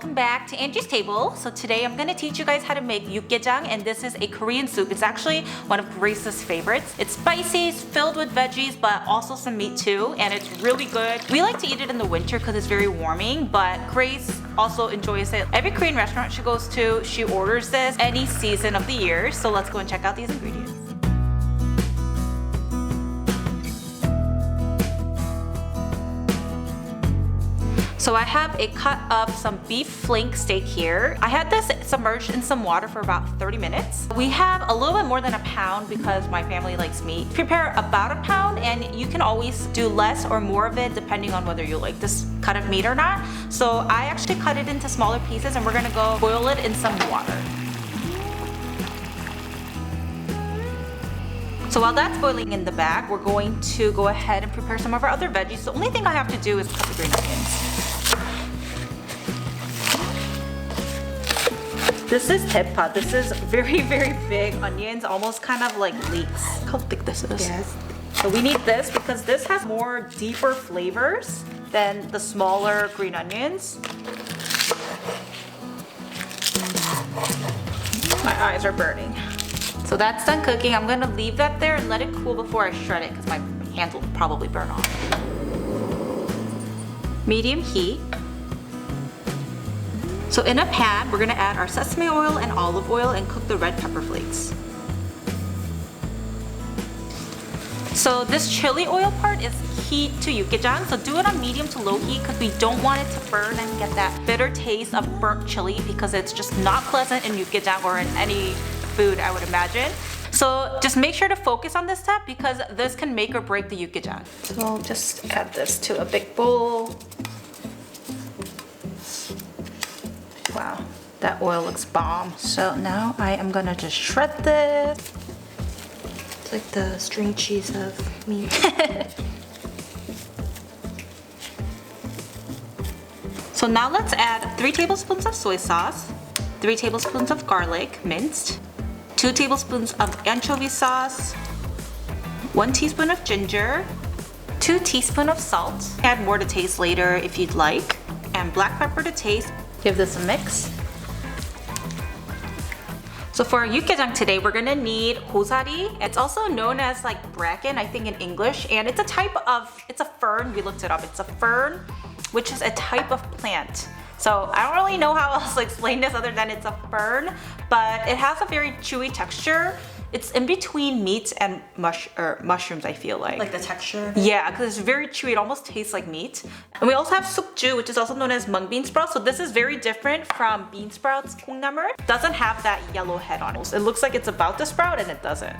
welcome back to Angie's Table. So today I'm gonna teach you guys how to make yukgaejang, and this is a Korean soup. It's actually one of Grace's favorites. It's spicy, it's filled with veggies, but also some meat too, and it's really good. We like to eat it in the winter because it's very warming, but Grace also enjoys it. Every Korean restaurant she goes to, she orders this any season of the year. So let's go and check out these ingredients. So I have a cut of some beef flank steak here. I had this submerged in some water for about 30 minutes. We have a little bit more than a pound because my family likes meat. Prepare about a pound, and you can always do less or more of it depending on whether you like this cut of meat or not. So I actually cut it into smaller pieces, and we're gonna go boil it in some water. So while that's boiling in the bag, we're going to go ahead and prepare some of our other veggies. The only thing I have to do is cut the green onions. This is teppa. This is very, very big onions, almost kind of like leeks. How thick this is. Yes. So we need this because this has more deeper flavors than the smaller green onions. My eyes are burning. So that's done cooking. I'm gonna leave that there and let it cool before I shred it because my hands will probably burn off. Medium heat. So in a pan, we're gonna add our sesame oil and olive oil and cook the red pepper flakes. So this chili oil part is key to yukgaejang, so do it on medium to low heat because we don't want it to burn and get that bitter taste of burnt chili because it's just not pleasant in yukgaejang or in any food, I would imagine. So just make sure to focus on this step because this can make or break the yukgaejang. So I'll just add this to a big bowl. Wow, that oil looks bomb. So now I am gonna just shred this. It's like the string cheese of meat. So now let's add 3 tablespoons of soy sauce, 3 tablespoons of garlic minced, 2 tablespoons of anchovy sauce, 1 teaspoon of ginger, 2 teaspoons of salt. Add more to taste later if you'd like, and black pepper to taste. Give this a mix. So for our yukgaejang today, we're gonna need gosari. It's also known as like bracken, I think in English, and it's a type of, it's a fern, we looked it up. It's a fern, which is a type of plant. So I don't really know how else to explain this other than it's a fern, but it has a very chewy texture. It's in between meat and mushrooms, I feel like. Like the texture? Yeah, because it's very chewy. It almost tastes like meat. And we also have sukju, which is also known as mung bean sprouts. So this is very different from bean sprouts, 콩나물. It doesn't have that yellow head on it. It looks like it's about to sprout and it doesn't.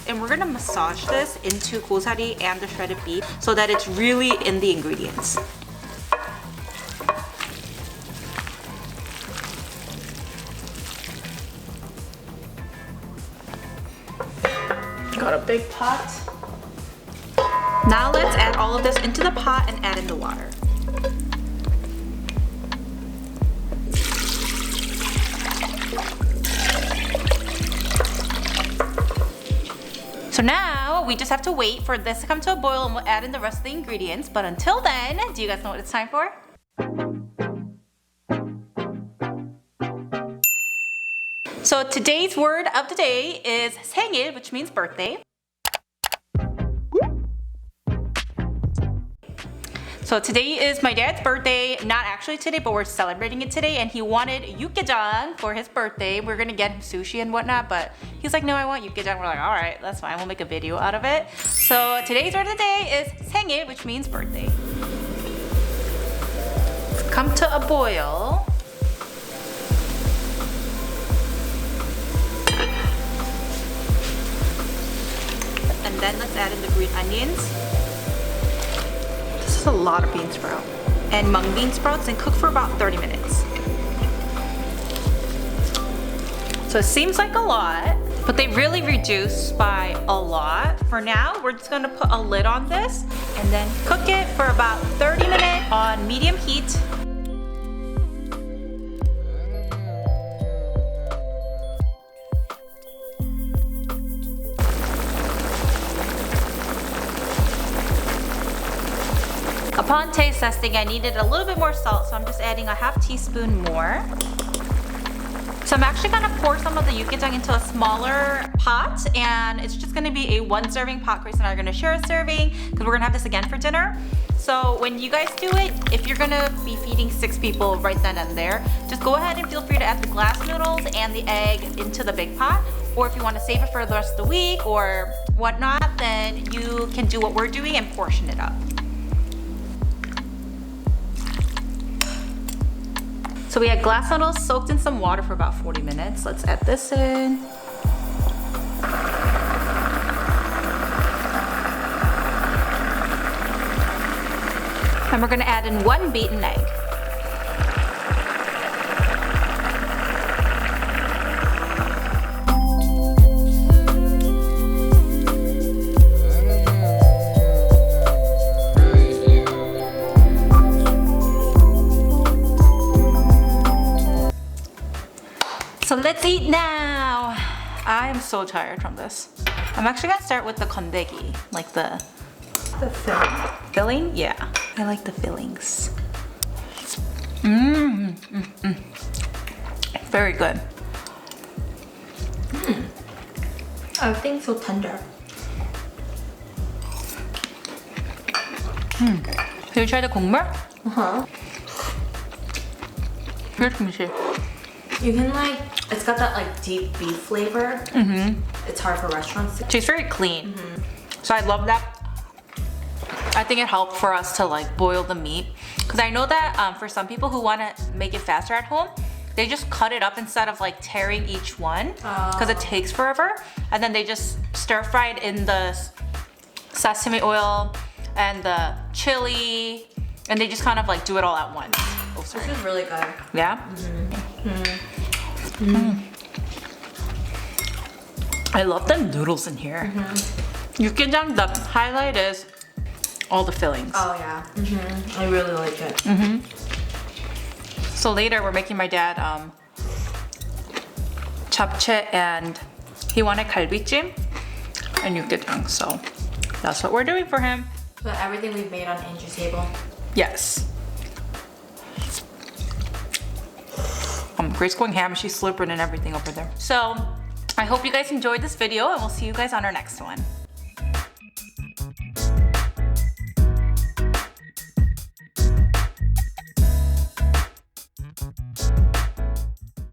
And we're gonna massage this into gosari and the shredded beef so that it's really in the ingredients. Got a big pot. Now let's add all of this into the pot and add in the water. So now we just have to wait for this to come to a boil and we'll add in the rest of the ingredients. But until then, do you guys know what it's time for? So today's word of the day is 생일, which means birthday. So today is my dad's birthday. Not actually today, but we're celebrating it today. And he wanted yukgaejang for his birthday. We're gonna get him sushi and whatnot, but he's like, no, I want yukgaejang. We're like, all right, that's fine. We'll make a video out of it. So today's word of the day is 생일, which means birthday. Come to a boil. And then let's add in the green onions. This is a lot of bean sprout. And mung bean sprouts, and cook for about 30 minutes. So it seems like a lot, but they really reduce by a lot. For now, we're just gonna put a lid on this and then cook it for about 30 minutes on medium heat. Upon taste testing, I needed a little bit more salt, so I'm just adding a half teaspoon more. So I'm actually gonna pour some of the yukgaejang into a smaller pot, and it's just gonna be a 1 serving pot. Grace and I are gonna share a serving because we're gonna have this again for dinner. So when you guys do it, if you're gonna be feeding 6 people right then and there, just go ahead and feel free to add the glass noodles and the egg into the big pot. Or if you want to save it for the rest of the week or whatnot, then you can do what we're doing and portion it up. So we had glass noodles soaked in some water for about 40 minutes. Let's add this in. And we're gonna add in 1 beaten egg. So let's eat now. I am so tired from this. I'm actually gonna start with the kondegi, like the filling. Filling? Yeah. I like the fillings. Very good. Everything's so tender. Have you tried the 국물? Uh-huh. Here's kimchi. You can like, it's got that like deep beef flavor. It's hard for restaurants to. Tastes very clean. So I love that. I think it helped for us to like boil the meat. Because I know that for some people who want to make it faster at home, they just cut it up instead of like tearing each one. Because it takes forever. And then they just stir fry it in the sesame oil and the chili. And they just kind of like do it all at once. Oh, sorry. This is really good. Yeah? I love the noodles in here. Yukgaejang, the highlight is all the fillings. Oh yeah. I really like it. So later we're making my dad japchae, and he wanted galbijjim and yukgaejang, so that's what we're doing for him. So everything we've made on Angie's table. Yes. Grace going ham, she's slurping and everything over there. So I hope you guys enjoyed this video, and we'll see you guys on our next one.